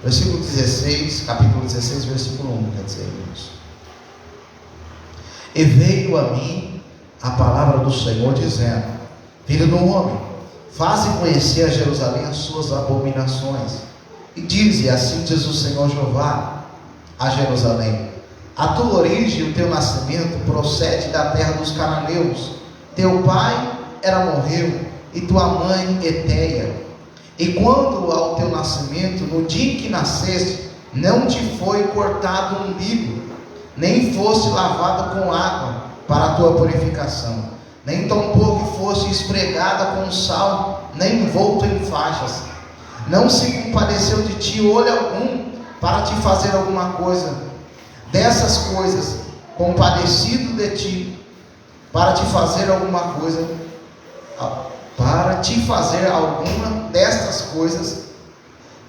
Versículo 16, capítulo 16, versículo 1, quer dizer, irmãos. E veio a mim a palavra do Senhor, dizendo: Filho do homem, faze conhecer a Jerusalém as suas abominações. E dize: assim diz o Senhor Jeová a Jerusalém: a tua origem e o teu nascimento procede da terra dos cananeus. Teu pai era morreu, e tua mãe Eteia. E quando ao teu nascimento, no dia em que nasceste, não te foi cortado o umbigo, nem fosse lavado com água para a tua purificação, nem tampouco fosse esfregada com sal, nem envolto em faixas. Não se compadeceu de ti olho algum para te fazer alguma coisa dessas coisas, compadecido de ti para te fazer alguma coisa, para te fazer alguma destas coisas,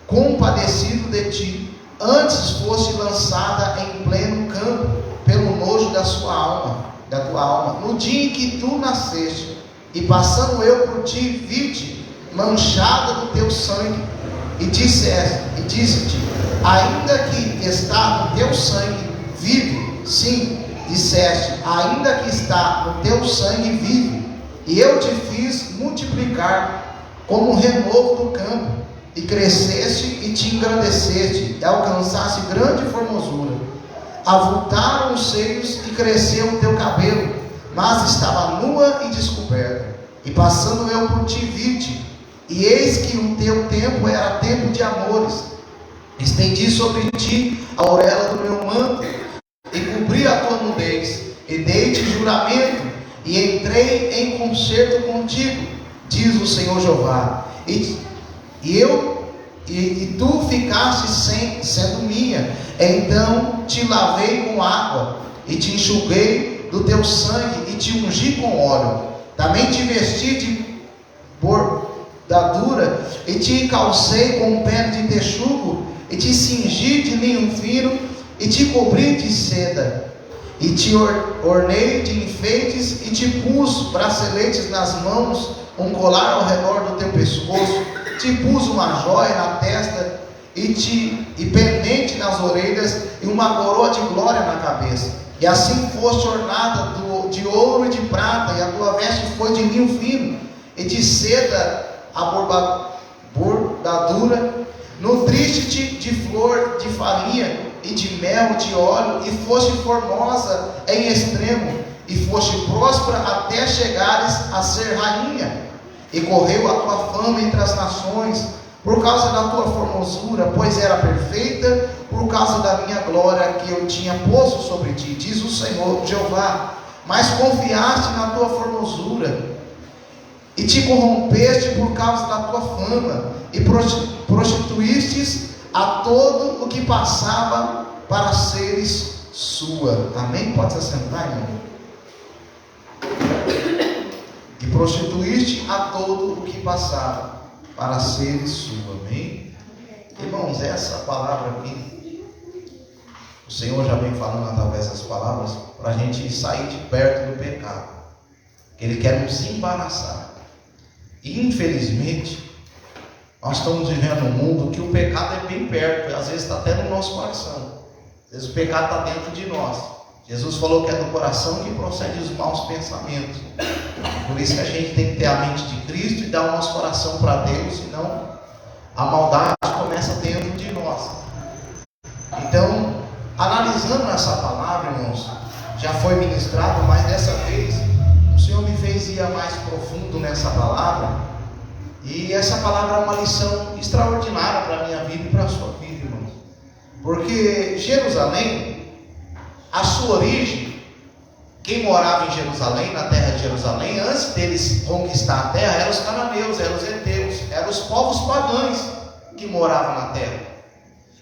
compadecido de ti, antes fosse lançada em pleno campo pelo nojo da sua alma, da tua alma, no dia em que tu nasceste, e passando eu por ti, vi-te manchada do teu sangue, e disse-te: ainda que está no teu sangue, vive. Sim, disseste: ainda que está no teu sangue, vive. E eu te fiz multiplicar como o renovo do campo, e cresceste e te engrandeceste, e alcançaste grande formosura. Avultaram os seios e cresceu o teu cabelo, mas estava nua e descoberta. E passando eu por ti, vi-te, e eis que o teu tempo era tempo de amores. Estendi sobre ti a orelha do meu manto, e cobri a tua nudez, e dei-te juramento, e entrei em concerto contigo, diz o Senhor Jeová. E tu ficaste sendo minha. Então te lavei com água, e te enxuguei do teu sangue, e te ungi com óleo. Também te vesti de bordadura, e te calcei com pele de texugo, e te cingi de linho fino, e te cobri de seda, e te ornei de enfeites, e te pus braceletes nas mãos, um colar ao redor do teu pescoço, te pus uma joia na testa, e pendente nas orelhas, e uma coroa de glória na cabeça. E assim foste ornada de ouro e de prata, e a tua veste foi de linho fino, e de seda a bordadura. Nutriste-te de flor de farinha, e de mel, de óleo, e foste formosa em extremo, e foste próspera até chegares a ser rainha. E correu a tua fama entre as nações, por causa da tua formosura, pois era perfeita, por causa da minha glória que eu tinha posto sobre ti, diz o Senhor Jeová. Mas confiaste na tua formosura, e te corrompeste por causa da tua fama, e prostituístes a todo o que passava para seres sua. Amém? Pode se assentar, irmão. E prostituíste a todo o que passava para seres sua. Amém? Irmãos, essa palavra aqui, o Senhor já vem falando através das palavras para a gente sair de perto do pecado, que Ele quer nos embaraçar. E infelizmente nós estamos vivendo um mundo que o pecado é bem perto, às vezes está até no nosso coração. Às vezes o pecado está dentro de nós. Jesus falou que é do coração que procede os maus pensamentos. Por isso que a gente tem que ter a mente de Cristo e dar o nosso coração para Deus, senão a maldade começa dentro de nós. Então, analisando essa palavra, irmãos, já foi ministrado, mas dessa vez o Senhor me fez ir mais profundo nessa palavra. E essa palavra é uma lição extraordinária para a minha vida e para a sua vida, irmãos. Porque Jerusalém, a sua origem, quem morava em Jerusalém, na terra de Jerusalém, antes deles conquistar a terra, eram os cananeus, eram os heteus, eram os povos pagãos que moravam na terra.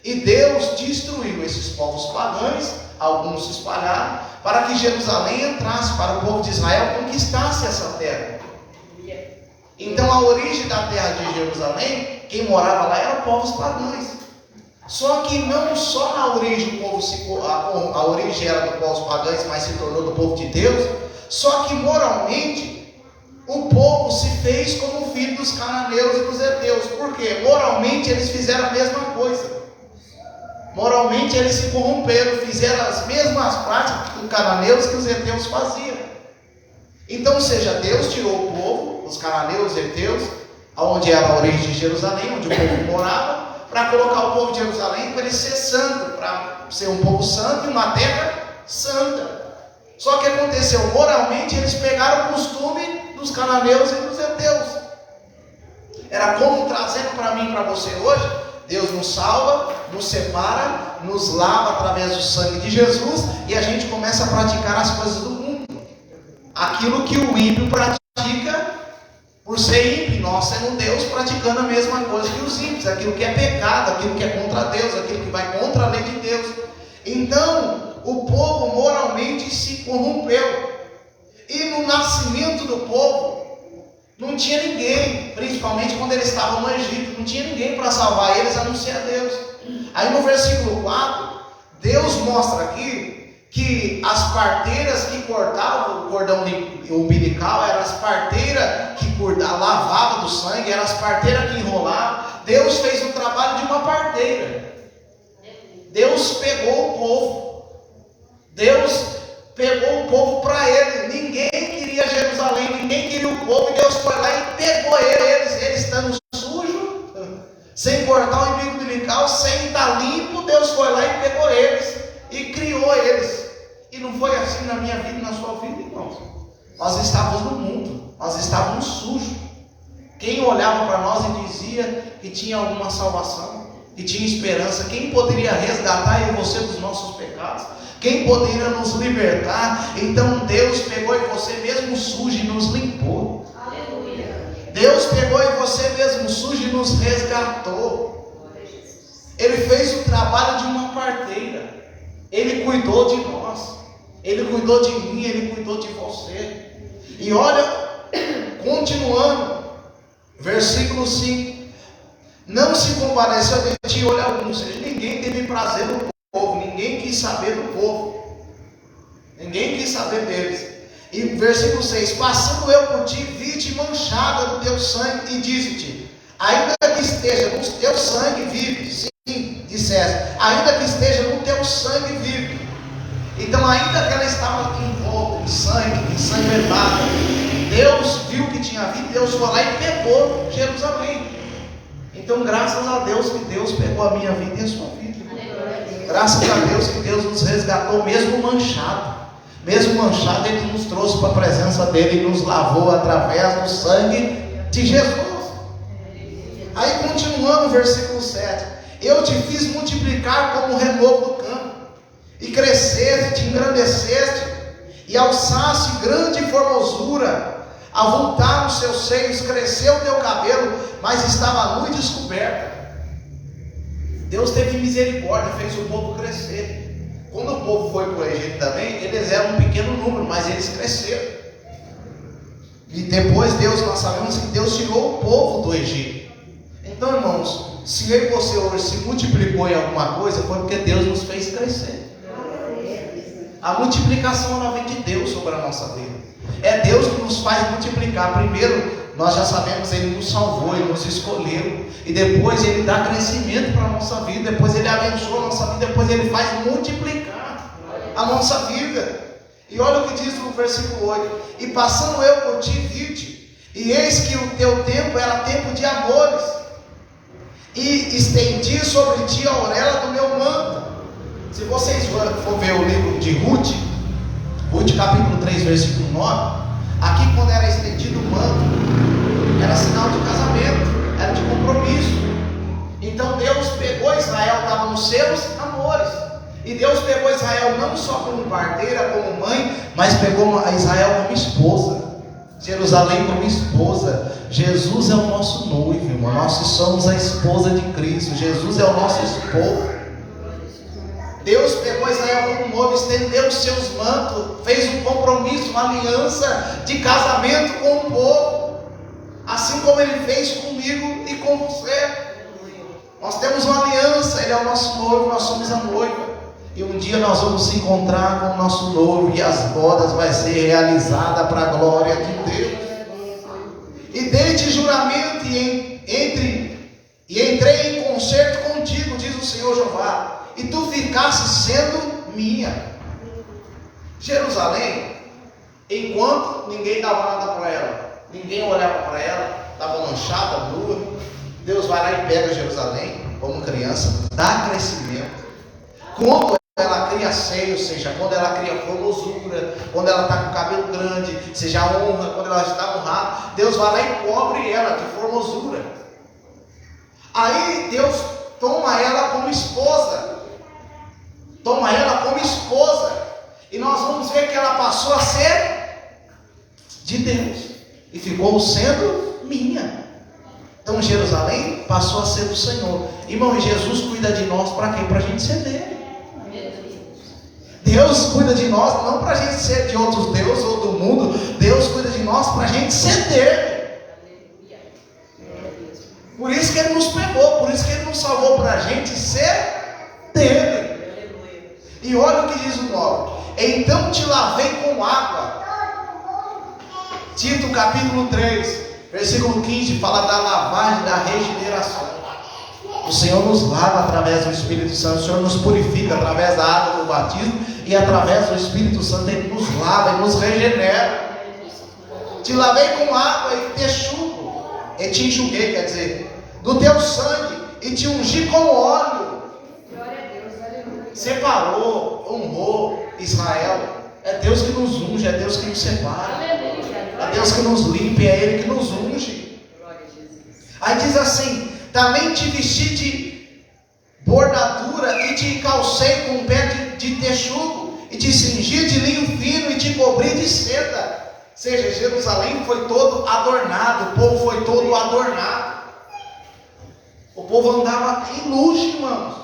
E Deus destruiu esses povos pagãos, alguns se espalharam, para que Jerusalém entrasse, para o povo de Israel conquistasse essa terra. Então a origem da terra de Jerusalém, quem morava lá eram povos pagãos. Só que não só na origem a origem era dos povos pagãos, mas se tornou do povo de Deus. Só que moralmente o povo se fez como filho dos cananeus e dos heteus. Por quê? Moralmente eles fizeram a mesma coisa. Moralmente eles se corromperam, fizeram as mesmas práticas que os cananeus que os heteus faziam. Então, ou seja, Deus tirou o povo, os cananeus e heteus, onde era a origem de Jerusalém, onde o povo morava, para colocar o povo de Jerusalém para ele ser santo, para ser um povo santo e uma terra santa. Só que aconteceu, moralmente eles pegaram o costume dos cananeus e dos heteus. Era como trazendo para mim e para você hoje: Deus nos salva, nos separa, nos lava através do sangue de Jesus, e a gente começa a praticar as coisas do mundo, aquilo que o ímpio pratica. Por ser ímpio, nós sendo Deus, praticando a mesma coisa que os ímpios, aquilo que é pecado, aquilo que é contra Deus, aquilo que vai contra a lei de Deus. Então, o povo moralmente se corrompeu. E no nascimento do povo, não tinha ninguém, principalmente quando eles estavam no Egito, não tinha ninguém para salvar eles, a não ser a Deus. Aí no versículo 4, Deus mostra aqui que as parteiras que cortavam o cordão umbilical eram as parteiras que lavavam do sangue, eram as parteiras que enrolavam. Deus fez o trabalho de uma parteira. Deus pegou o povo. Deus pegou o povo para ele. Ninguém queria Jerusalém, ninguém queria o povo, e Deus foi lá e pegou eles estando sujos, sem cortar o umbilical, sem estar limpo. Deus foi lá e pegou eles e criou eles. E não foi assim na minha vida e na sua vida, irmãos. Nós estávamos no mundo, nós estávamos sujos. Quem olhava para nós e dizia que tinha alguma salvação, que tinha esperança? Quem poderia resgatar eu e você dos nossos pecados? Quem poderia nos libertar? Então Deus pegou em você mesmo sujo e nos limpou. Aleluia. Deus pegou em você mesmo sujo e nos resgatou. Ele fez o trabalho de uma parteira. Ele cuidou de nós. Ele cuidou de mim, Ele cuidou de você. E olha, continuando, versículo 5: não se compadeceu de ti olho algum. Ou seja, ninguém teve prazer no povo, ninguém quis saber do povo, ninguém quis saber deles. E versículo 6: passando eu por ti, vi-te manchada do teu sangue, e disse-te, ainda que esteja no teu sangue vive. Sim, disseste, ainda que esteja no teu sangue vive. Então, ainda que ela estava envolta em sangue, ensanguentada, Deus viu que tinha vida, Deus foi lá e pegou Jerusalém. Então, graças a Deus que Deus pegou a minha vida e a sua vida. Graças a Deus que Deus nos resgatou, mesmo manchado. Mesmo manchado, Ele nos trouxe para a presença dEle e nos lavou através do sangue de Jesus. Aí, continuando o versículo 7: eu te fiz multiplicar como o renovo do campo, e cresceste, te engrandeceste, e alçaste grande formosura. Avultaram os seus seios, cresceu o teu cabelo, mas estava nu e descoberta. Deus teve misericórdia, fez o povo crescer. Quando o povo foi para o Egito também, eles eram um pequeno número, mas eles cresceram. E depois nós sabemos que Deus tirou o povo do Egito. Então, irmãos, se eu e você hoje se multiplicou em alguma coisa, foi porque Deus nos fez crescer. A multiplicação, ela vem de Deus sobre a nossa vida. É Deus que nos faz multiplicar. Primeiro, nós já sabemos, Ele nos salvou, Ele nos escolheu, e depois Ele dá crescimento para a nossa vida, depois Ele abençoa a nossa vida, depois Ele faz multiplicar a nossa vida. E olha o que diz no versículo 8: e passando eu por ti, vi-te, e eis que o teu tempo era tempo de amores, e estendi sobre ti a orelha do meu manto. Se vocês for ver o livro de Ruth capítulo 3, versículo 9, aqui quando era estendido o manto, era sinal de casamento, era de compromisso. Então Deus pegou Israel, estava nos seus amores, e Deus pegou Israel não só como parteira, como mãe, mas pegou Israel como esposa, Jerusalém como esposa. Jesus é o nosso noivo, irmão. Nós somos a esposa de Cristo. Jesus é o nosso esposo. Deus pegou Israel como noivo, estendeu os seus mantos, fez um compromisso, uma aliança de casamento com o povo, assim como Ele fez comigo e com você. Nós temos uma aliança, Ele é o nosso noivo, nós somos a noiva, e um dia nós vamos se encontrar com o nosso noivo, e as bodas vai ser realizada para a glória de Deus. juramento e entrei em concerto contigo, diz o Senhor Jeová, e tu ficaste sendo minha. Jerusalém, enquanto ninguém dava nada para ela, ninguém olhava para ela, estava manchada, nua, Deus vai lá e pega Jerusalém, como criança, dá crescimento. Quando ela cria seio, ou seja, quando ela cria formosura, quando ela está com o cabelo grande, seja honra, quando ela está honrada, Deus vai lá e cobre ela de formosura. Aí Deus toma ela como esposa, e nós vamos ver que ela passou a ser de Deus, e ficou sendo minha. Então Jerusalém passou a ser do Senhor. Irmão, Jesus cuida de nós para quê? Para a gente ser dele. Deus cuida de nós não para a gente ser de outros deuses ou do mundo. Deus cuida de nós para a gente ser dele. Por isso que Ele nos pegou, por isso que Ele nos salvou, para a gente ser dele. E olha o que diz o 9: então te lavei com água. Tito capítulo 3, versículo 15, fala da lavagem, da regeneração. O Senhor nos lava através do Espírito Santo, o Senhor nos purifica através da água do batismo, e através do Espírito Santo Ele nos lava e nos regenera. Te lavei com água e te enxugo, e te enxuguei, quer dizer, do teu sangue, e te ungi com óleo. Separou, honrou Israel. É Deus que nos unge, é Deus que nos separa, é Deus que nos limpa, é Ele que nos unge. Aí diz assim: também te vesti de bordadura e te calcei com um pé de texugo, e te cingi de linho fino e te cobri de seda. Ou seja, Jerusalém foi todo adornado, o povo foi todo adornado. O povo andava em luxo, irmãos.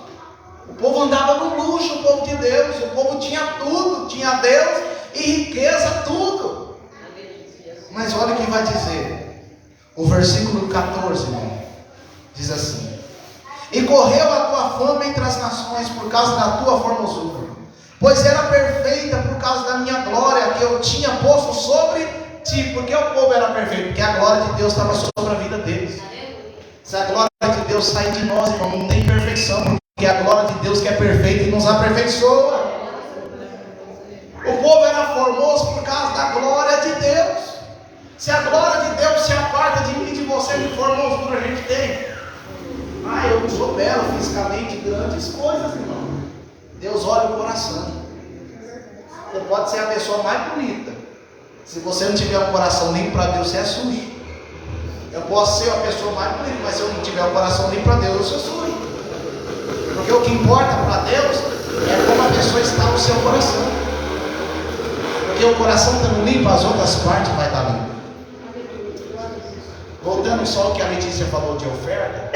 O povo andava no luxo, o povo de Deus. O povo tinha tudo, tinha Deus e riqueza, tudo. Mas olha o que vai dizer o versículo 14, irmão. Diz assim: e correu a tua fama entre as nações por causa da tua formosura, pois era perfeita por causa da minha glória que eu tinha posto sobre ti. Por que o povo era perfeito? Porque a glória de Deus estava sobre a vida deles. Se a glória de Deus sai de nós, irmão, não tem perfeição, porque a glória de Deus que é perfeita e nos aperfeiçoa. O povo era formoso por causa da glória de Deus. Se a glória de Deus se aparta de mim e de você, que formosura a gente tem? Ah, eu não sou belo fisicamente, grandes coisas, irmão. Deus olha o coração. Você pode ser a pessoa mais bonita, se você não tiver um coração limpo para Deus, você é sujo. Eu posso ser a pessoa mais bonita, mas se eu não tiver um coração limpo para Deus, eu sou sujo. Porque o que importa para Deus é como a pessoa está no seu coração. Porque o coração estando limpo, as outras partes vai estar limpo. Voltando só ao que a Letícia falou de oferta,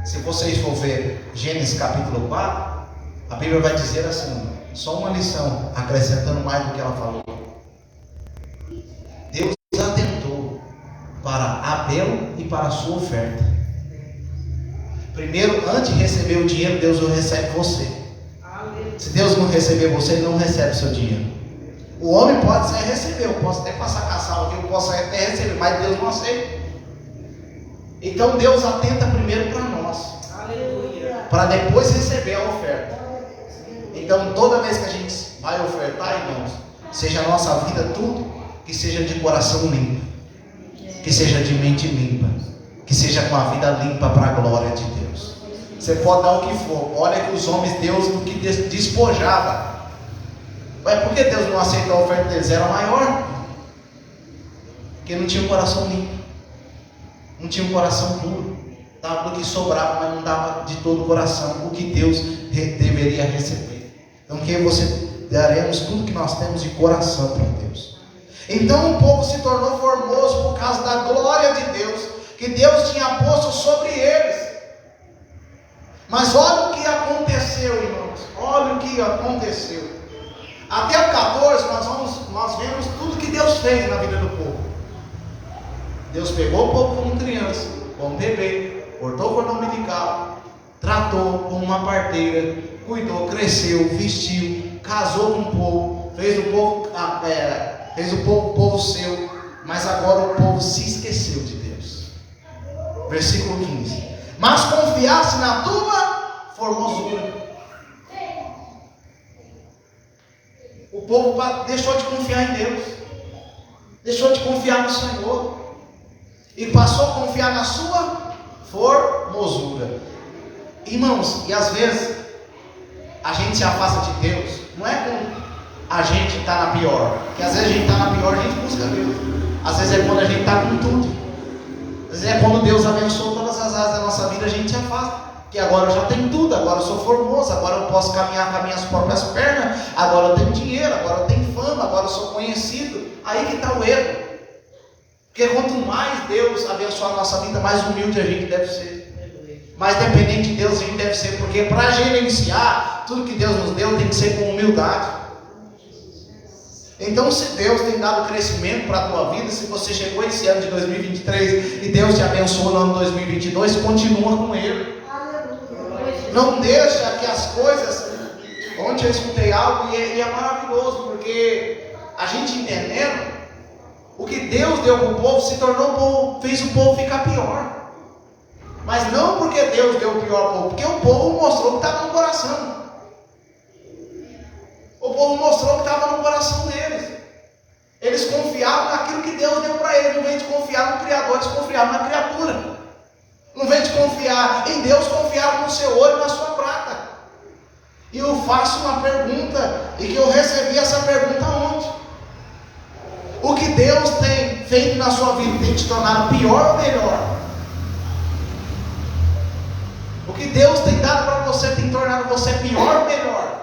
se vocês for ver Gênesis capítulo 4, a Bíblia vai dizer assim, só uma lição, acrescentando mais do que ela falou. Deus atentou para Abel e para a sua oferta. Primeiro, antes de receber o dinheiro, Deus não recebe você. Se Deus não receber você, Ele não recebe o seu dinheiro. O homem pode até receber, eu posso até passar caçal aqui, eu posso até receber, mas Deus não aceita. Então Deus atenta primeiro para nós, para depois receber a oferta. Então toda vez que a gente vai ofertar, irmãos, seja a nossa vida tudo, que seja de coração limpo, que seja de mente limpa, que seja com a vida limpa para a glória de Deus. Você pode dar o que for. Olha que os homens, Deus do que despojava. Mas por que Deus não aceitou a oferta deles? Era maior, porque não tinha um coração limpo, não tinha um coração puro. Dava do que sobrava, mas não dava de todo o coração o que Deus deveria receber. Então que você daremos tudo que nós temos de coração para Deus. Então o povo se tornou formoso por causa da glória de Deus, que Deus tinha posto sobre eles. Mas olha o que aconteceu, irmãos. Olha o que aconteceu. Até o 14 nós vemos tudo que Deus fez na vida do povo. Deus pegou o povo como criança, como bebê, cortou o cordão umbilical, tratou como uma parteira, cuidou, cresceu, vestiu, casou com o povo, fez o povo seu, Mas agora o povo se esqueceu de Deus. Versículo 15. Mas confiasse na tua formosura. O povo deixou de confiar em Deus. Deixou de confiar no Senhor. E passou a confiar na sua formosura. Irmãos, e às vezes a gente se afasta de Deus. Não é com a gente está na pior. Porque às vezes a gente está na pior, a gente busca Deus. Às vezes é quando a gente está com tudo. Às vezes é quando Deus abençoa todas as áreas da nossa vida, a gente se afasta. Que agora eu já tenho tudo, agora eu sou formoso, agora eu posso caminhar com as minhas próprias pernas, agora eu tenho dinheiro, agora eu tenho fama, agora eu sou conhecido. Aí que está o erro. Porque quanto mais Deus abençoar a nossa vida, mais humilde a gente deve ser. Mais dependente de Deus a gente deve ser. Porque para gerenciar tudo que Deus nos deu, tem que ser com humildade. Então, se Deus tem dado crescimento para a tua vida, se você chegou esse ano de 2023 e Deus te abençoou no ano 2022, continua com Ele. Não deixa que as coisas... Ontem eu escutei algo e é maravilhoso, porque a gente entendendo o que Deus deu para o povo, se tornou povo, fez o povo ficar pior. Mas não porque Deus deu o pior ao povo, porque o povo mostrou que estava no coração. O povo mostrou que estava no coração deles. Eles confiavam naquilo que Deus deu para eles. Não vem de confiar no Criador, eles confiavam na criatura. Não vem de confiar em Deus, confiavam no seu ouro e na sua prata. E eu faço uma pergunta, e que eu recebi essa pergunta ontem. O que Deus tem feito na sua vida tem te tornado pior ou melhor? O que Deus tem dado para você tem tornado você pior ou melhor?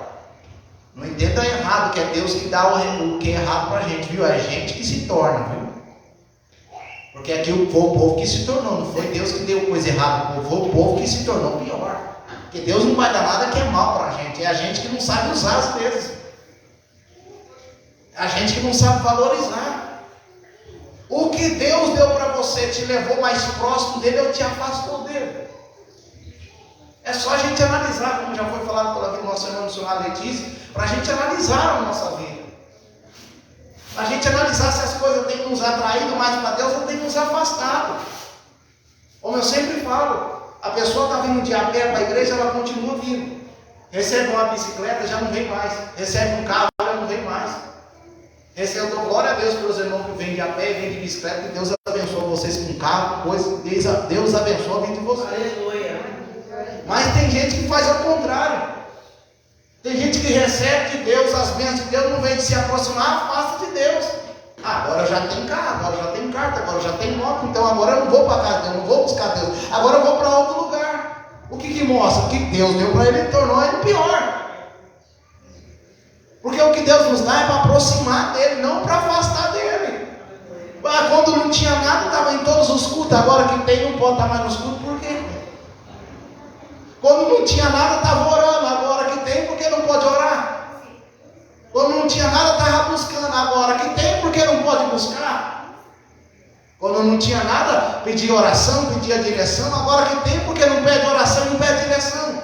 Não entenda errado, que é Deus que dá o que é errado para a gente, viu? É a gente que se torna, viu? Porque aqui foi o povo que se tornou, não foi Deus que deu coisa errada, foi o povo que se tornou pior. Porque Deus não vai dar nada que é mal para a gente, é a gente que não sabe usar às vezes. É a gente que não sabe valorizar. O que Deus deu para você te levou mais próximo dele ou te afastou dele? É só a gente analisar, como já foi falado pela vida do nosso irmão missionário Letícia, para a gente analisar a nossa vida. A gente analisar se as coisas têm nos atraído mais para Deus ou têm nos afastado. Como eu sempre falo, a pessoa está vindo de a pé para a igreja, ela continua vindo. Recebe uma bicicleta, já não vem mais. Recebe um carro, já não vem mais. Eu dou glória a Deus pelos irmãos que vêm de a pé e vêm de bicicleta, que Deus abençoa vocês com carro, coisa, Deus abençoa a vida de vocês. Aleluia. Mas tem gente que faz ao contrário. Tem gente que recebe de Deus as bênçãos de Deus, não vem de se aproximar, afasta de Deus. Agora eu já tenho carro, agora eu já tenho carta, agora eu já tenho moto, então agora eu não vou para casa de Deus, não vou buscar Deus, agora eu vou para outro lugar. O que mostra? O que Deus deu para ele tornou ele pior. Porque o que Deus nos dá é para aproximar dele, não para afastar dele. Quando não tinha nada, estava em todos os cultos, agora que tem não pode estar mais nos cultos, por quê? Quando não tinha nada, estava orando, agora que tem, por que não pode orar? Quando não tinha nada, estava buscando, agora que tem, por que não pode buscar? Quando não tinha nada, pedia oração, pedia direção, agora que tem, por que não pede oração e não pede direção?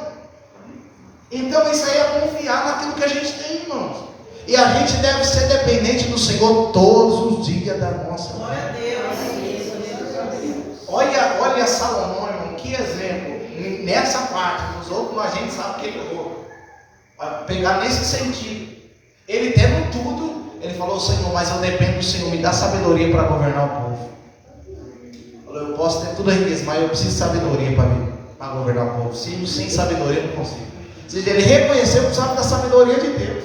Então isso aí é confiar naquilo que a gente tem, irmãos. E a gente deve ser dependente do Senhor todos os dias da nossa vida. Glória a Deus. Olha Salomão, irmão, que exemplo. Nessa parte, nos outros a gente sabe que ele errou. Vai pegar nesse sentido. Ele tendo tudo, ele falou: Senhor, mas eu dependo do Senhor, me dá sabedoria para governar o povo. Falou: eu posso ter toda a riqueza, mas eu preciso de sabedoria para governar o povo. Sem sabedoria eu não consigo. Ou seja, ele reconheceu que precisava da sabedoria de Deus.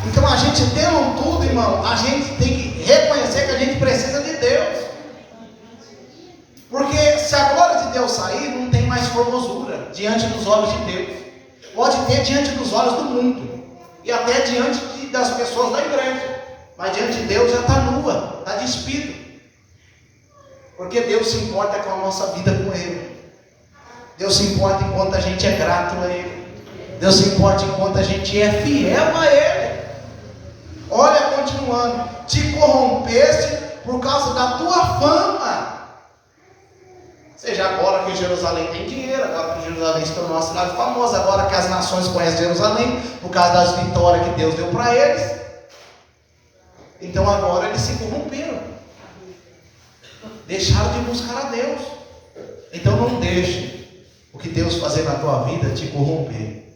Então a gente tendo tudo, irmão, a gente tem que reconhecer que a gente precisa de Deus. Porque se a glória de Deus sair, não tem mais formosura diante dos olhos de Deus. Pode ter diante dos olhos do mundo. E até diante das pessoas da igreja. Mas diante de Deus já está nua, está despido. Porque Deus se importa com a nossa vida com Ele. Deus se importa enquanto a gente é grato a Ele. Deus se importa enquanto a gente é fiel a Ele. Olha, continuando. Te corrompeste por causa da tua fama. Ou seja, agora que Jerusalém tem dinheiro, agora que Jerusalém se tornou uma cidade famosa, agora que as nações conhecem Jerusalém, por causa das vitórias que Deus deu para eles. Então agora eles se corromperam. deixaram de buscar a Deus. Então não deixe o que Deus fazer na tua vida te corromper.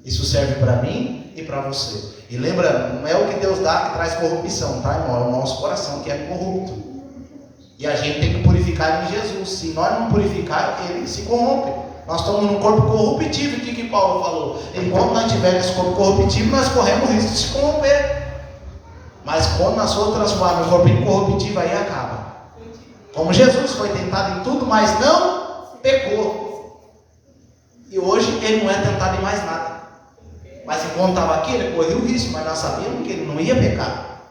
Isso serve para mim e para você. E lembra, não é o que Deus dá que traz corrupção, tá, irmão? É o nosso coração que é corrupto. E a gente tem que purificar em Jesus. Se nós não purificar, ele se corrompe. Nós estamos num corpo corruptível, o que Paulo falou? Enquanto nós tivermos esse corpo corruptível, nós corremos o risco de se corromper. Mas quando nós formos transformar no corpo incorruptível, aí acaba. Como Jesus foi tentado em tudo, mas não pecou. E hoje ele não é tentado em mais nada. Mas enquanto estava aqui, ele correu o risco, mas nós sabíamos que ele não ia pecar.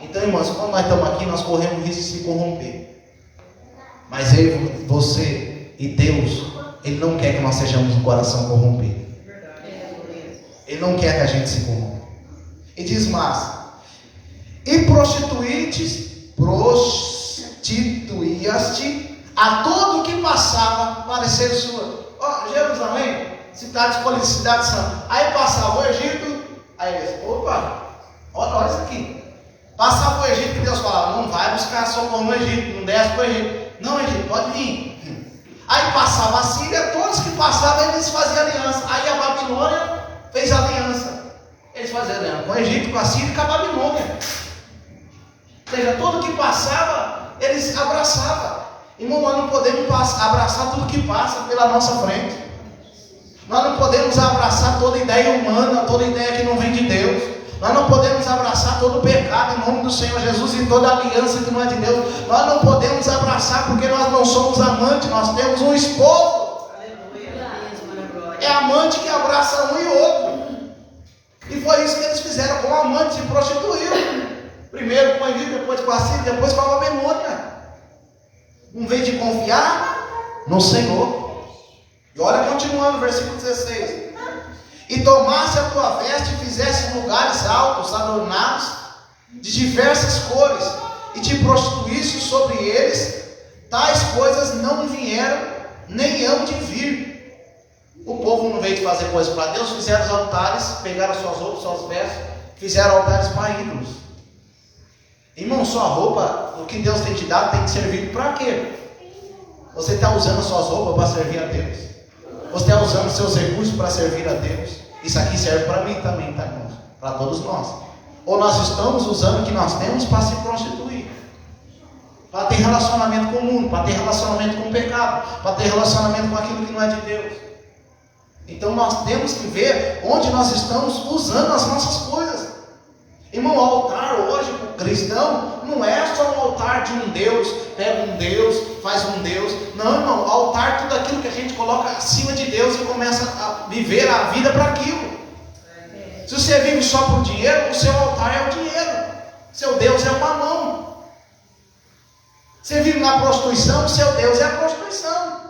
Então, irmãos, quando nós estamos aqui, nós corremos o risco de se corromper. Mas eu, você e Deus, Ele não quer que nós sejamos um coração corrompido. Ele não quer que a gente se corrompa. E diz mais: e prostituíste a todo que passava parecer sua. Ó, Jerusalém, cidade escolhida, cidade santa. Aí passava o Egito, aí eles, opa, olha isso aqui. Passava o Egito, que Deus falava, não vai buscar socorro no Egito, não desce para o Egito. Não, Egito, pode vir. Aí passava a Síria, todos que passavam, eles faziam aliança. Aí a Babilônia fez aliança. Eles faziam aliança com o Egito, com a Síria e com a Babilônia. Ou seja, tudo que passava, eles abraçavam. Irmão, nós não podemos abraçar tudo que passa pela nossa frente. Nós não podemos abraçar toda ideia humana, toda ideia que não vem de Deus. Nós não podemos abraçar todo o pecado em nome do Senhor Jesus e toda aliança que não é de Deus. Nós não podemos abraçar porque nós não somos amantes, nós temos um esposo. É amante que abraça um e outro. E foi isso que eles fizeram com o amante, se prostituiu. Primeiro com o Egito, depois com a Síria, depois com a Babilônia. Em vez de confiar no Senhor. E olha, continuando, versículo 16. E tomasse a tua veste e fizesse lugares altos, adornados, de diversas cores, e te prostituísse sobre eles, tais coisas não vieram, nem hão de vir. O povo não veio de fazer coisas para Deus, fizeram os altares, pegaram suas roupas, suas vestes, fizeram altares para ídolos. Irmão, sua roupa, o que Deus tem te dado, tem que servir para quê? Você está usando as suas roupas para servir a Deus? Você está usando seus recursos para servir a Deus? Isso aqui serve para mim também, tá, irmãos? Para todos nós. Ou nós estamos usando o que nós temos para se prostituir, para ter relacionamento com o mundo, para ter relacionamento com o pecado, para ter relacionamento com aquilo que não é de Deus. Então nós temos que ver onde nós estamos usando as nossas coisas. Irmão, o altar hoje para o cristão não é só um altar de um Deus, pega um Deus, faz um Deus. Não, irmão, altar é tudo aquilo que a gente coloca acima de Deus e começa a viver a vida para aquilo. Se você vive só por dinheiro, o seu altar é o dinheiro, seu Deus é o mamão. Você vive na prostituição, o seu Deus é a prostituição.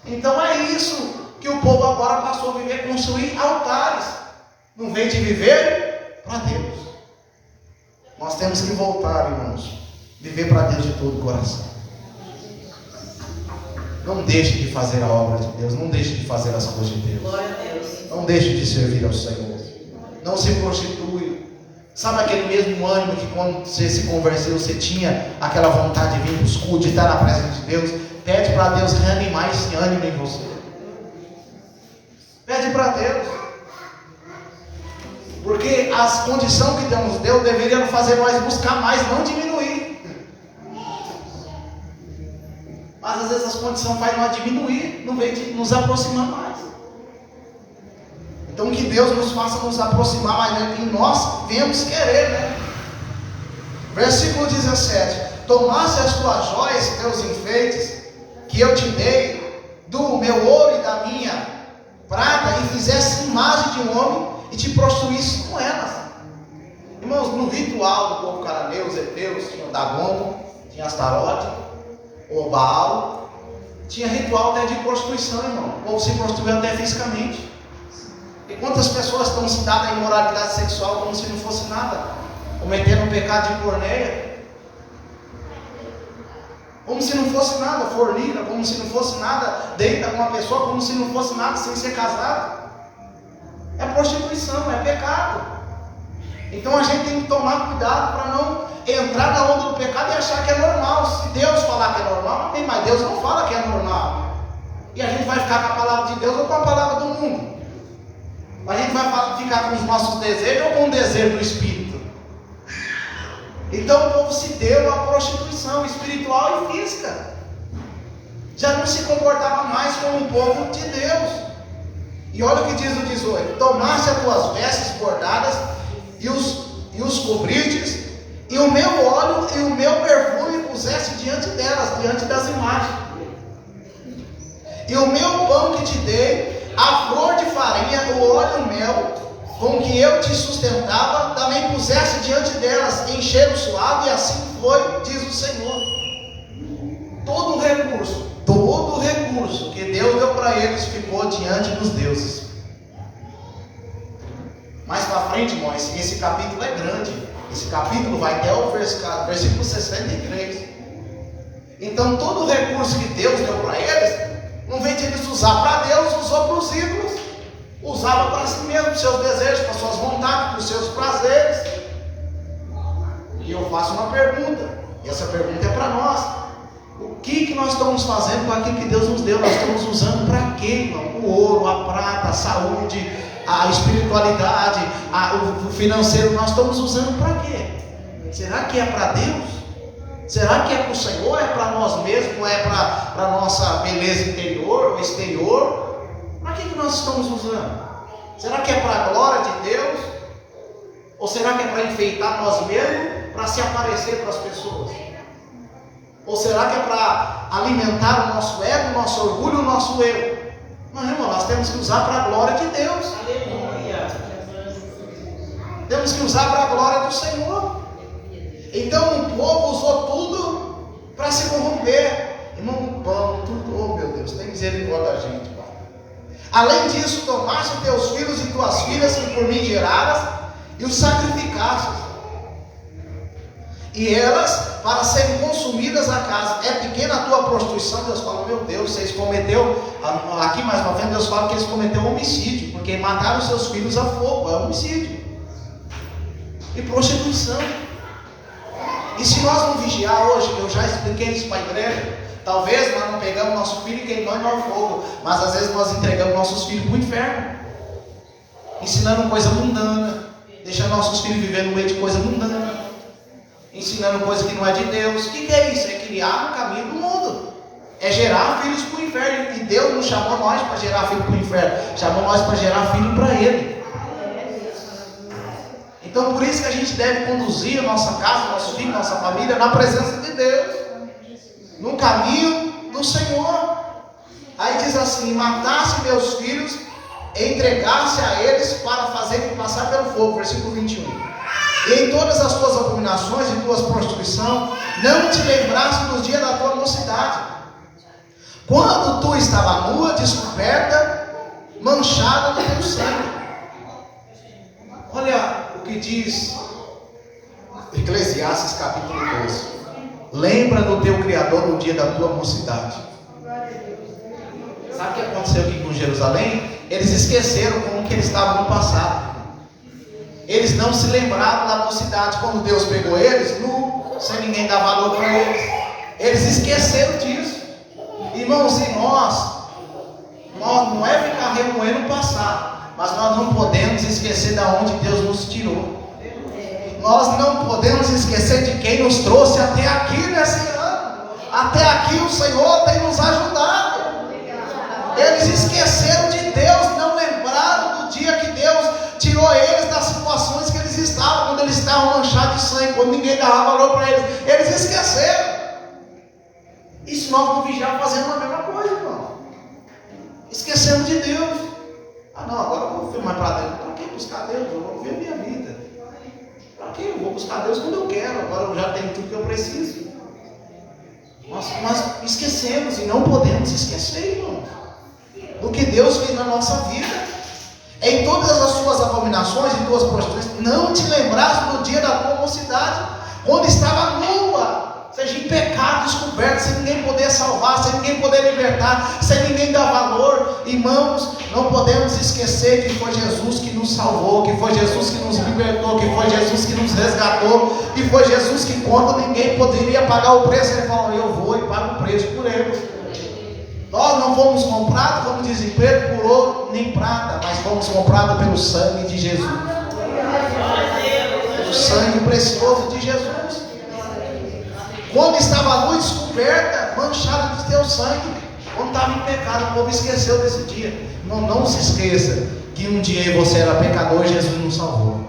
Então é isso que o povo agora passou a viver, construir altares. Não vem de viver para Deus. Nós temos que voltar, irmãos, viver para Deus de todo o coração. Não deixe de fazer a obra de Deus, não deixe de fazer as coisas de Deus. Não deixe de servir ao Senhor. Não se prostitui. Sabe aquele mesmo ânimo que quando você se converteu, você tinha aquela vontade de vir para os cultos, de estar na presença de Deus? Pede para Deus reanimar esse ânimo em você. Pede para Deus. Porque as condições que Deus deu deveriam fazer nós buscar mais, não diminuir. Mas às vezes as condições fazem nós diminuir, não vem de nos aproximar mais. Então que Deus nos faça nos aproximar mais, e nós vemos querer, né? Versículo 17: tomasse as tuas joias, teus enfeites, que eu te dei, do meu ouro e da minha prata, e fizesse imagem de um homem, e te prostituísse com elas. Irmãos, no ritual do povo cananeu, os heteus, tinha o Dagon, tinha Astarote, o Baal, tinha ritual até de prostituição, irmão. O povo se prostituiu até fisicamente. E quantas pessoas estão citadas em imoralidade sexual como se não fosse nada, cometendo um pecado de porneia, como se não fosse nada, fornica, como se não fosse nada, deita com uma pessoa como se não fosse nada, sem ser casado. É prostituição, é pecado. Então a gente tem que tomar cuidado para não entrar na onda do pecado e achar que é normal. Se Deus falar que é normal, amém, mas Deus não fala que é normal. E a gente vai ficar com a palavra de Deus ou com a palavra do mundo? A gente vai ficar com os nossos desejos ou com o desejo do Espírito? Então o povo se deu à prostituição espiritual e física. Já não se comportava mais como um povo de Deus. E olha o que diz o 18: tomaste as tuas vestes bordadas e os cobristes, e o meu óleo e o meu perfume puseste diante delas, diante das imagens. E o meu pão que te dei, a flor de farinha, o óleo e o mel, com que eu te sustentava, também puseste diante delas, em cheiro suave, e assim foi, diz o Senhor. Todo o recurso que Deus deu para eles ficou diante dos deuses. Mais para frente, irmãos, esse capítulo é grande. Esse capítulo vai até o versículo 63. Então todo o recurso que Deus deu para eles, não vem de eles usar para Deus, usou para os ídolos. Usava para si mesmo, para os seus desejos, para as suas vontades, para os seus prazeres. E eu faço uma pergunta, e essa pergunta é para nós: o que nós estamos fazendo com aquilo que Deus nos deu? Nós estamos usando para quê, irmão? O ouro, a prata, a saúde, a espiritualidade, o financeiro, nós estamos usando para quê? Será que é para Deus? Será que é para o Senhor? É para nós mesmos? Ou é para a nossa beleza interior ou exterior? Para que nós estamos usando? Será que é para a glória de Deus? Ou será que é para enfeitar nós mesmos, para se aparecer para as pessoas? Ou será que é para alimentar o nosso ego, o nosso orgulho, o nosso eu? Não, irmão, nós temos que usar para a glória de Deus. Aleluia. Temos que usar para a glória do Senhor. Então o povo usou tudo para se corromper. Irmão, o pão, tudo, oh meu Deus, tem misericórdia da gente, Pai. Além disso, tomaste teus filhos e tuas filhas que por mim geradas, e os sacrificaste. E elas, para serem consumidas a casa. É pequena a tua prostituição. Deus fala: meu Deus, vocês cometeu, aqui mais uma vez Deus fala que eles cometeram homicídio, porque mataram seus filhos a fogo, é homicídio e prostituição. E se nós não vigiar hoje, eu já expliquei isso para a igreja, talvez nós não pegamos nosso filho e queimamos ao fogo, mas às vezes nós entregamos nossos filhos para o inferno, ensinando coisa mundana, deixando nossos filhos viver no meio de coisa mundana, ensinando coisa que não é de Deus. O que é isso? É criar no caminho do mundo, é gerar filhos para o inferno. E Deus não chamou nós para gerar filho para o inferno, chamou nós para gerar filho para Ele. Então por isso que a gente deve conduzir a nossa casa, nosso filho, nossa família na presença de Deus, no caminho do Senhor. Aí diz assim: matasse meus filhos, entregasse a eles para fazer passar pelo fogo. Versículo 21. E em todas as tuas abominações e tuas prostituição, não te lembraste dos dias da tua mocidade, quando tu estava nua, descoberta, manchada do teu sangue. Olha o que diz Eclesiastes capítulo 12: lembra do teu Criador no dia da tua mocidade. Sabe o que aconteceu aqui com Jerusalém? Eles esqueceram como que eles estavam no passado. Eles não se lembravam da mocidade, quando Deus pegou eles nu, sem ninguém dar valor para eles. Eles esqueceram disso. Irmãos, e nós não é ficar remoendo o passado, mas nós não podemos esquecer de onde Deus nos tirou. Nós não podemos esquecer de quem nos trouxe até aqui nesse ano. Até aqui o Senhor tem nos ajudado. Eles esqueceram de Deus, não lembraram do dia que Deus tirou eles das situações que eles estavam, quando eles estavam manchados de sangue, quando ninguém dava valor para eles. Eles esqueceram. E se nós não vigiarmos, fazendo a mesma coisa, irmão, esquecemos de Deus. Ah não, agora eu vou filmar para Deus. Para que buscar Deus? Eu vou ver a minha vida. Para que eu vou buscar Deus quando eu quero? Agora eu já tenho tudo que eu preciso. Nós esquecemos, e não podemos esquecer, irmão, do que Deus fez na nossa vida. Em todas as suas abominações e tuas prostituições, não te lembraste do dia da tua mocidade, quando estava nua. seja em pecado descoberto, sem ninguém poder salvar, sem ninguém poder libertar, sem ninguém dar valor. Irmãos, não podemos esquecer que foi Jesus que nos salvou, que foi Jesus que nos libertou, que foi Jesus que nos resgatou, que foi Jesus que, quando ninguém poderia pagar o preço, Ele falou: eu vou e pago o preço por eles. Nós não fomos comprados, como dizem Pedro, por ouro nem prata, mas fomos comprados pelo sangue de Jesus, pelo sangue precioso de Jesus. Quando estava a luz descoberta, manchada de teu sangue. Quando estava em pecado, o povo esqueceu desse dia. Não se esqueça que um dia você era pecador e Jesus nos salvou.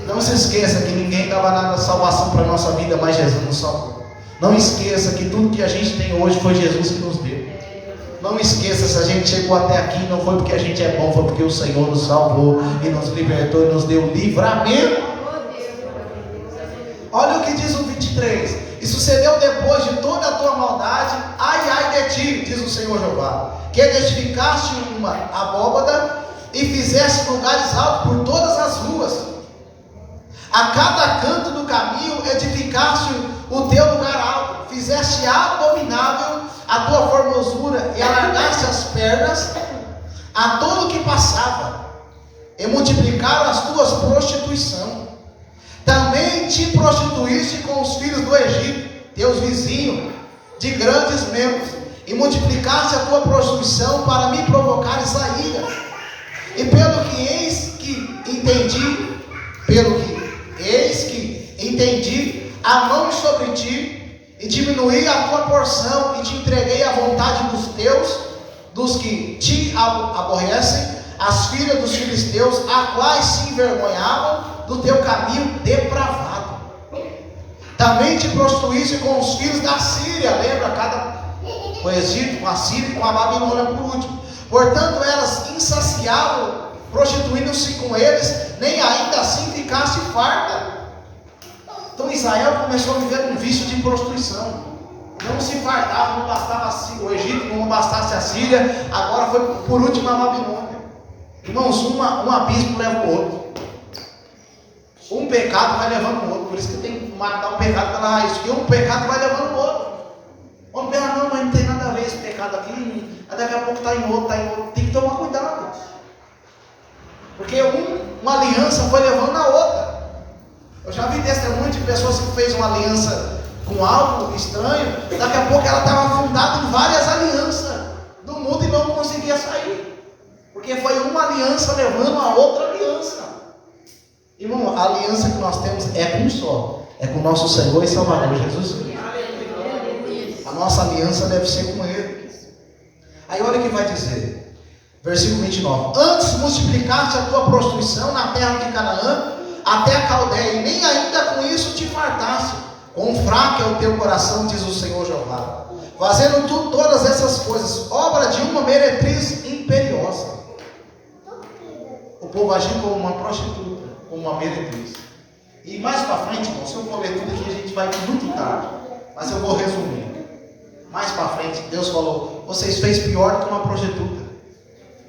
Não se esqueça que ninguém dava nada de salvação para a nossa vida, mas Jesus nos salvou. Não esqueça que tudo que a gente tem hoje foi Jesus que nos deu. Não esqueça, se a gente chegou até aqui, não foi porque a gente é bom, foi porque o Senhor nos salvou e nos libertou e nos deu livramento. Olha o que diz o 23. E sucedeu depois de toda a tua maldade, ai de ti, diz o Senhor Jeová, que edificaste uma abóbada e fizeste lugares altos por todas as ruas. A cada canto do caminho edificaste o teu lugar alto, fizeste abominável a tua formosura e alargaste as pernas a todo que passava, e multiplicaram as tuas prostituições. Também te prostituíste com os filhos do Egito, teus vizinhos, de grandes membros, e multiplicaste a tua prostituição para me provocares a ira. E pelo que eis que entendi a mão sobre ti, e diminuí a tua porção, e te entreguei à vontade dos teus, dos que te aborrecem, as filhas dos filisteus, a quais se envergonhavam do teu caminho depravado. Também te prostituíste com os filhos da Síria. Lembra? O Egito com a Síria e com a Babilônia por último. Portanto eras insaciável, prostituindo-se com eles, nem ainda assim ficaste farta. Então Israel começou a viver um vício de prostituição. Não se fartava, não bastava o Egito, não bastasse a Síria, agora foi por último a Babilônia. Irmãos, um abismo leva o outro. Um pecado vai levando o outro. Por isso que tem que matar o pecado pela raiz. Porque um pecado vai levando o outro. Vamos pensar: não, mas não tem nada a ver esse pecado aqui. Daqui a pouco está em outro, Tem que tomar cuidado. Porque uma aliança foi levando a outra. Eu já vi testemunho de pessoas que fez uma aliança com algo estranho. Daqui a pouco ela estava fundada em várias alianças do mundo e não conseguia sair. Porque foi uma aliança levando a outra aliança. Irmão, a aliança que nós temos é com um só. É com o nosso Senhor e Salvador Jesus Cristo. A nossa aliança deve ser com Ele. Aí olha o que vai dizer. Versículo 29. Antes multiplicaste a tua prostituição na terra de Canaã, até a Caldeia, e nem ainda com isso te fartaste. Quão fraco é o teu coração, diz o Senhor Jeová. Fazendo tu todas essas coisas, obra de uma meretriz imperiosa. O povo agiu como uma prostituta, como uma meretriz. E mais para frente, irmão, se eu for ler tudo aqui, a gente vai muito tarde. Mas eu vou resumir. Mais para frente, Deus falou: vocês fez pior do que uma prostituta.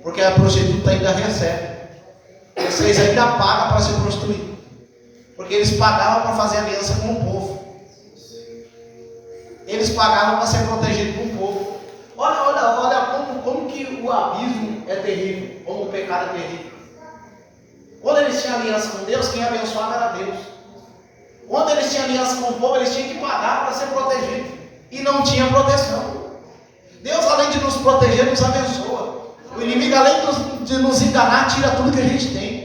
Porque a prostituta ainda recebe. Vocês ainda pagam para se prostituir. Porque eles pagavam para fazer aliança com o povo. Eles pagavam para ser protegidos com o povo. Olha como que o abismo é terrível. Como o pecado é terrível. Quando eles tinham aliança com Deus, quem abençoava era Deus. Quando eles tinham aliança com o povo, eles tinham que pagar para ser protegidos. E não tinha proteção. Deus, além de nos proteger, nos abençoa. O inimigo, além de nos enganar, tira tudo que a gente tem.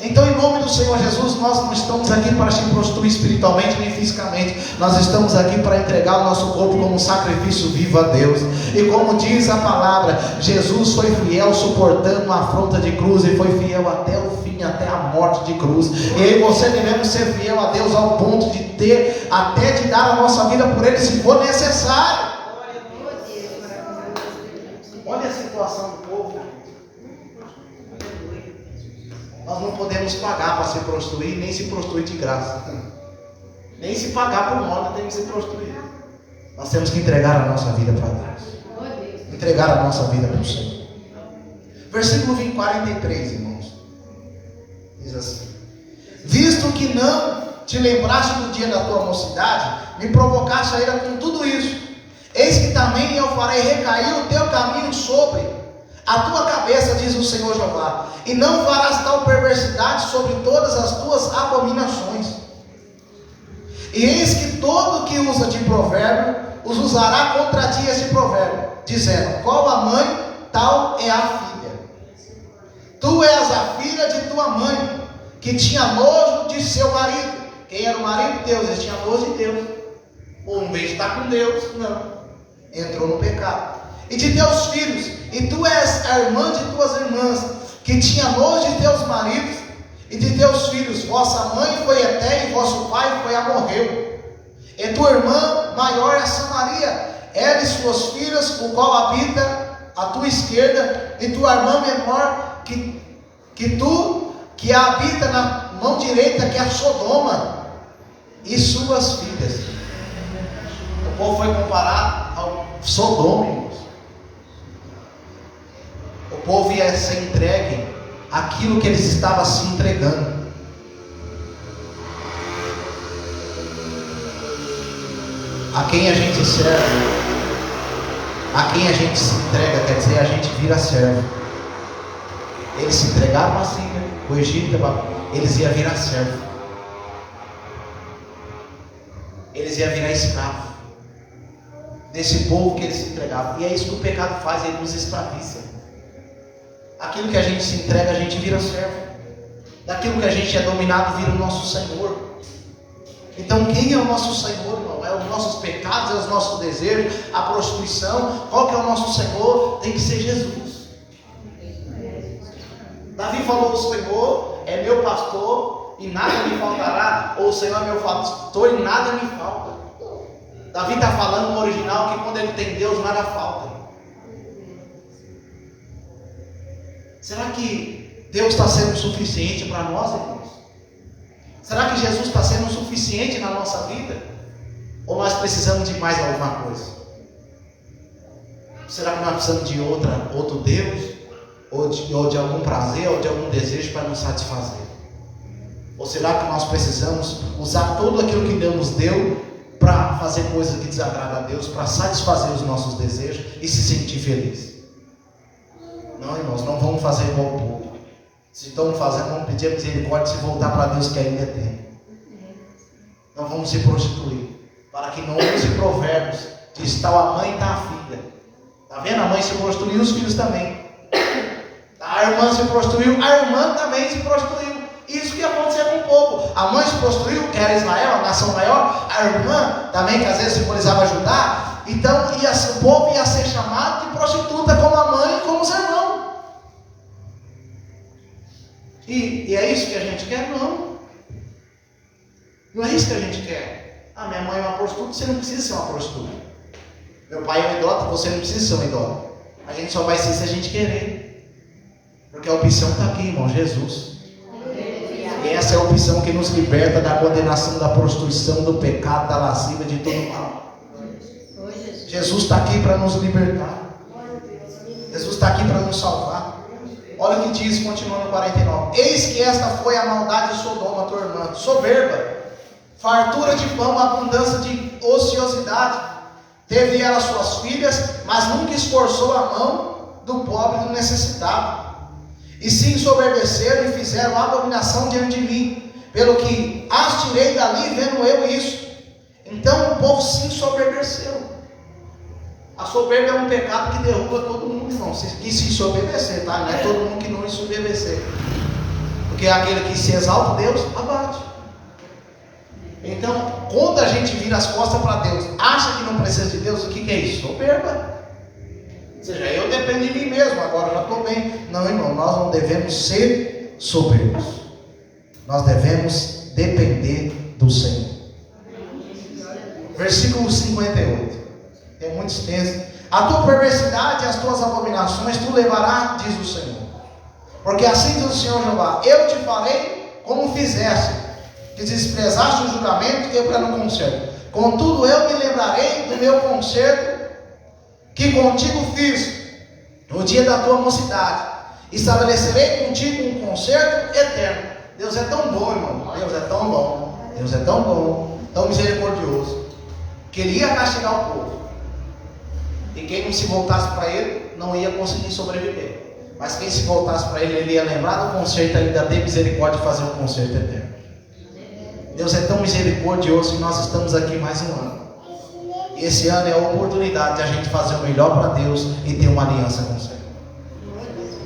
Então, em nome do Senhor Jesus, nós não estamos aqui para se prostituir espiritualmente nem fisicamente. Nós estamos aqui para entregar o nosso corpo como um sacrifício vivo a Deus. E como diz a palavra, Jesus foi fiel suportando a afronta de cruz e foi fiel até o fim, até a morte de cruz. E eu e você devemos ser fiel a Deus ao ponto de ter, até de dar a nossa vida por Ele se for necessário. Olha a situação do povo. Nós não podemos pagar para se prostituir, nem se prostituir de graça. Nem se pagar por moda tem que se prostituir. Nós temos que entregar a nossa vida para Deus. Entregar a nossa vida para o Senhor. Versículo 43, irmãos. Diz assim: visto que não te lembraste do dia da tua mocidade, me provocaste a ira com tudo isso. Eis que também eu farei recair o teu caminho sobre a tua cabeça, diz o Senhor Jeová, e não farás tal perversidade sobre todas as tuas abominações. E eis que todo que usa de provérbio os usará contra ti esse provérbio, dizendo: qual a mãe, tal é a filha. Tu és a filha de tua mãe, que tinha nojo de seu marido. Quem era o marido? Deus. Ele tinha nojo de Deus. Ou em vez de estar com Deus, não, entrou no pecado. E de teus filhos, e tu és a irmã de tuas irmãs, que tinha nojo de teus maridos. E de teus filhos, vossa mãe foi Eté, e vosso pai foi Amorreu. E tua irmã maior é Samaria, ela e suas filhas, o qual habita à tua esquerda, e tua irmã menor que tu, que habita na mão direita, que é Sodoma, e suas filhas. O povo foi comparado ao Sodoma, irmãos. O povo ia ser entregue àquilo que eles estavam se entregando. A quem a gente serve, a quem a gente se entrega, quer dizer, a gente vira servo. Eles se entregaram a Síria, o Egito, eles iam virar servo. Eles iam virar escravo desse povo que eles se entregavam. E é isso que o pecado faz, ele nos escraviza. Aquilo que a gente se entrega, a gente vira servo. Daquilo que a gente é dominado, vira o nosso Senhor. Então quem é o nosso Senhor, irmão? É os nossos pecados, é os nossos desejos, a prostituição. Qual que é o nosso Senhor? Tem que ser Jesus. Davi falou: o Senhor é meu pastor e nada me faltará. Ou o Senhor é meu pastor e nada me falta. Davi está falando no original que quando ele tem Deus, nada falta. Será que Deus está sendo suficiente para nós, irmãos? Será que Jesus está sendo suficiente na nossa vida? Ou nós precisamos de mais alguma coisa? Será que nós precisamos de outro Deus? Ou de algum prazer, ou de algum desejo para nos satisfazer? Ou será que nós precisamos usar tudo aquilo que Deus nos deu para fazer coisas que desagradam a Deus, para satisfazer os nossos desejos e se sentir feliz? Não, irmãos, não vamos fazer igual o povo. Se estamos fazendo, vamos pedir a misericórdia e se voltar para Deus que ainda tem. Não vamos se prostituir, para que não use provérbios, diz: tal a mãe, tal a filha. Está vendo? A mãe se prostituiu, os filhos também. A irmã se prostituiu, a irmã também se prostituiu. Isso que aconteceu com o povo. A mãe se prostituiu, que era Israel, a nação maior. A irmã também, que às vezes simbolizava Judá. Então o povo ia ser chamado de prostituta, como a mãe e como os irmãos. E é isso que a gente quer? Não. Não é isso que a gente quer. Ah, minha mãe é uma prostituta, você não precisa ser uma prostituta. Meu pai é um idólatra, você não precisa ser um idólatra. A gente só vai ser se a gente querer. Porque a opção está aqui, irmão, Jesus. E essa é a opção que nos liberta da condenação, da prostituição, do pecado, da lascívia, de todo mal. Jesus está aqui para nos libertar. Jesus está aqui para nos salvar. Olha o que diz, continuando no 49. Eis que esta foi a maldade de Sodoma, tua irmã, soberba, fartura de pão, abundância de ociosidade. Teve ela suas filhas, mas nunca esforçou a mão do pobre e do necessitado. E se ensoberbeceram e fizeram abominação diante de mim, pelo que as tirei dali, vendo eu isso. Então o povo se ensoberbeceu. A soberba é um pecado que derruba todo mundo, irmão. Que se ensoberbecer, tá? Não é todo mundo que não ensoberbecer. Porque aquele que se exalta, Deus abate. Então, quando a gente vira as costas para Deus, acha que não precisa de Deus, o que é isso? Soberba. Ou seja, eu dependo de mim mesmo, agora já estou bem. Não, irmão, nós não devemos ser soberbos. Nós devemos depender do Senhor. Versículo 58. É muito extenso. A tua perversidade e as tuas abominações tu levarás, diz o Senhor. Porque assim diz o Senhor Jeová: eu te farei como fizeste, que desprezaste o juramento que eu para no conserto. Contudo eu me lembrarei do meu conserto que contigo fiz no dia da tua mocidade. Estabelecerei contigo um conserto eterno. Deus é tão bom, irmão. Deus é tão bom. Deus é tão bom, tão misericordioso, que Ele ia castigar o povo. E quem não se voltasse para Ele não ia conseguir sobreviver. Mas quem se voltasse para Ele, Ele ia lembrar do conserto, ainda ter misericórdia e fazer um conserto eterno. Deus é tão misericordioso que nós estamos aqui mais um ano. E esse ano é a oportunidade de a gente fazer o melhor para Deus e ter uma aliança com o Senhor.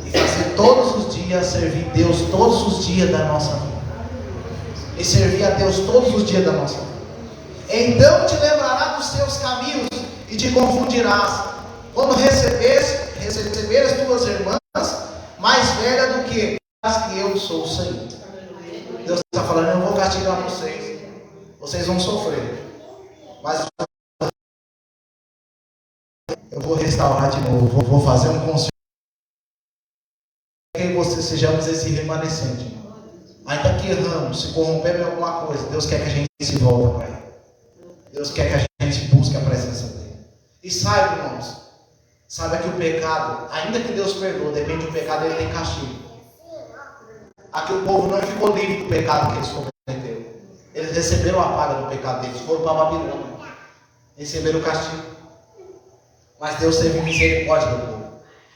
E fazer todos os dias, servir Deus todos os dias da nossa vida. E servir a Deus todos os dias da nossa vida. Então te lembrará dos teus caminhos e te confundirás. Quando receberes tuas irmãs, mais velha do que eu sou o Senhor. Deus está falando, eu não vou castigar vocês. Vocês vão sofrer. Mas eu vou restaurar de novo. Vou fazer um conselho. Que você sejamos esse remanescente. Ainda que erramos, se corrompemos em alguma coisa, Deus quer que a gente se volte para Ele. Deus quer que a gente busque a presença dEle. E saiba, irmãos, saiba que o pecado, ainda que Deus perdoe, depende do pecado, Ele tem castigo. Aqui o povo não ficou livre do pecado que eles cometeram. Eles receberam a paga do pecado deles, foram para a Babilônia, receberam o castigo. Mas Deus teve misericórdia do povo.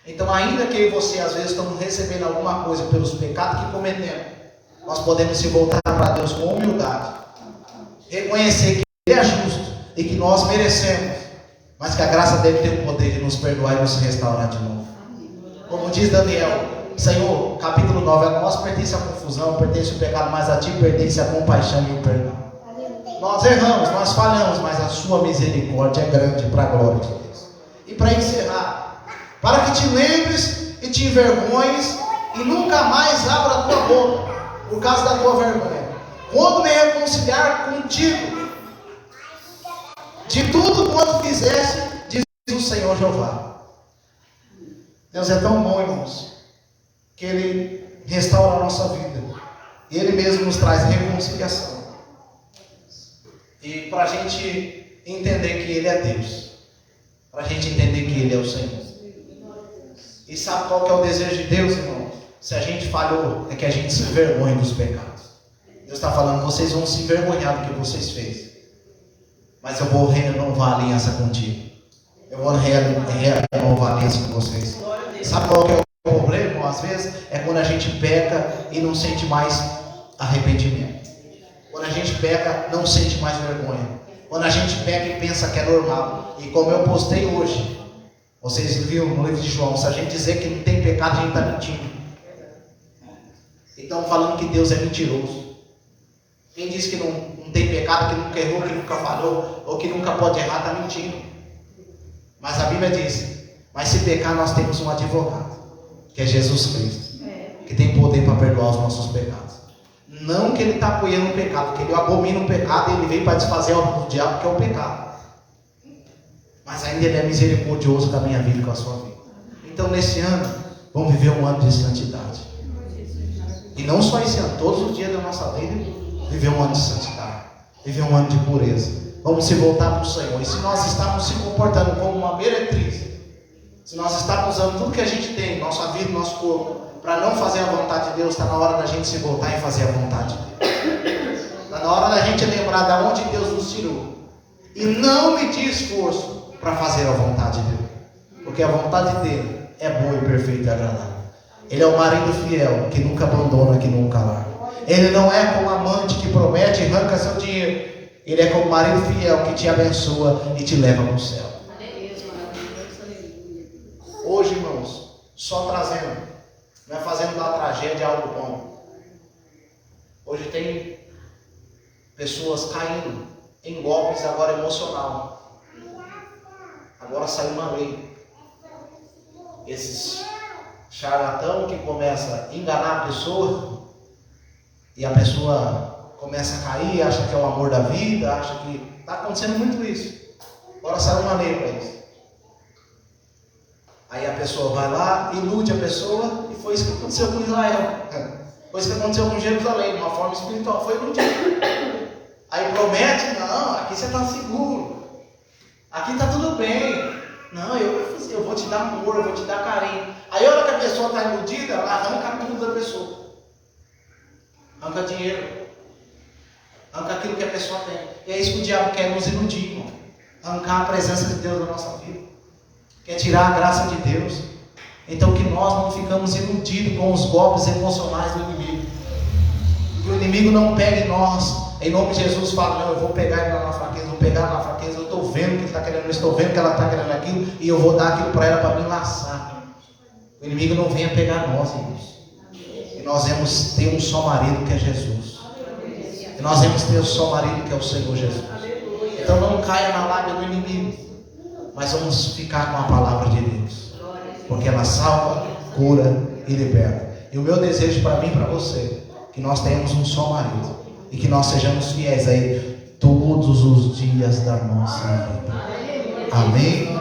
Então, ainda que eu e você às vezes estamos recebendo alguma coisa pelos pecados que cometemos, nós podemos se voltar para Deus com humildade, reconhecer que Ele é justo e que nós merecemos, mas que a graça dele tem o poder de nos perdoar e nos restaurar de novo. Como diz Daniel, Senhor, capítulo 9, a nós pertence a confusão, pertence o pecado, mas a ti pertence a compaixão e o perdão. Nós erramos, nós falhamos, mas a sua misericórdia é grande para a glória de Deus. E para encerrar, para que te lembres e te envergonhes e nunca mais abra a tua boca por causa da tua vergonha, quando me reconciliar contigo de tudo quanto fizeste, diz o Senhor Jeová. Deus é tão bom, irmãos, que Ele restaura a nossa vida e Ele mesmo nos traz reconciliação. E para a gente entender que Ele é Deus, para a gente entender que Ele é o Senhor. E sabe qual que é o desejo de Deus, irmão? Se a gente falhou, é que a gente se envergonhe dos pecados. Deus está falando, vocês vão se envergonhar do que vocês fez, mas eu vou renovar a aliança contigo. Eu vou renovar a aliança com vocês. Sabe qual que é o problema, irmão? Às vezes é quando a gente peca e não sente mais arrependimento. Quando a gente peca, não sente mais vergonha. Quando a gente peca e pensa que é normal. E como eu postei hoje, vocês viram no livro de João, se a gente dizer que não tem pecado, a gente está mentindo. Então falando que Deus é mentiroso. Quem diz que não tem pecado, que nunca errou, que nunca falhou, ou que nunca pode errar, está mentindo. Mas a Bíblia diz, mas se pecar, nós temos um advogado, que é Jesus Cristo, que tem poder para perdoar os nossos pecados. Não que Ele está apoiando o pecado, que Ele abomina o pecado e Ele veio para desfazer a obra do diabo, que é o pecado. Mas ainda Ele é misericordioso com a minha vida e com a sua vida. Então nesse ano, vamos viver um ano de santidade. E não só esse ano, todos os dias da nossa vida, viver um ano de santidade, viver um ano de pureza. Vamos se voltar para o Senhor. E se nós estamos se comportando como uma meretriz, se nós estamos usando tudo que a gente tem, nossa vida, nosso corpo, para não fazer a vontade de Deus, está na hora da gente se voltar e fazer a vontade de Deus. Está na hora da gente lembrar de onde Deus nos tirou. E não medir esforço para fazer a vontade dele. Porque a vontade dele é boa e perfeita e agradável. Ele é o marido fiel, que nunca abandona, que nunca larga. Ele não é como amante que promete e arranca seu dinheiro. Ele é como marido fiel que te abençoa e te leva para o céu. Hoje, irmãos, só trazendo, não é fazendo da tragédia algo bom. Hoje tem pessoas caindo em golpes agora emocional. Agora saiu uma lei. Esses charlatão que começa a enganar a pessoa e a pessoa começa a cair, acha que é o amor da vida, acha que está acontecendo muito isso. Agora saiu uma lei para isso. Aí a pessoa vai lá, ilude a pessoa, e foi isso que aconteceu com Israel. Foi isso que aconteceu com Jerusalém, de uma forma espiritual, foi iludido. Aí promete, não, aqui você está seguro, aqui está tudo bem. Não, eu vou te dar amor, eu vou te dar carinho. Aí a hora que a pessoa está iludida, ela arranca tudo da pessoa. Arranca dinheiro. arranca aquilo que a pessoa tem. E é isso que o diabo quer nos iludir, irmão. Arrancar a presença de Deus da nossa vida. Quer tirar a graça de Deus. Então que nós não ficamos iludidos com os golpes emocionais do inimigo. Que o inimigo não pegue em nós. Em nome de Jesus, fala, não, eu vou pegar ele na fraqueza, vou pegar ela na fraqueza, eu estou vendo que ele está querendo, eu estou vendo que ela está querendo aquilo, e eu vou dar aquilo para ela para me laçar. O inimigo não venha pegar nós, irmãos. E nós vamos ter um só marido que é Jesus. E nós vamos ter um só marido que é o Senhor Jesus. Então não caia na lábia do inimigo, mas vamos ficar com a palavra de Deus, porque ela salva, cura e liberta. E o meu desejo para mim e para você, que nós tenhamos um só marido, e que nós sejamos fiéis a Ele todos os dias da nossa vida. Amém?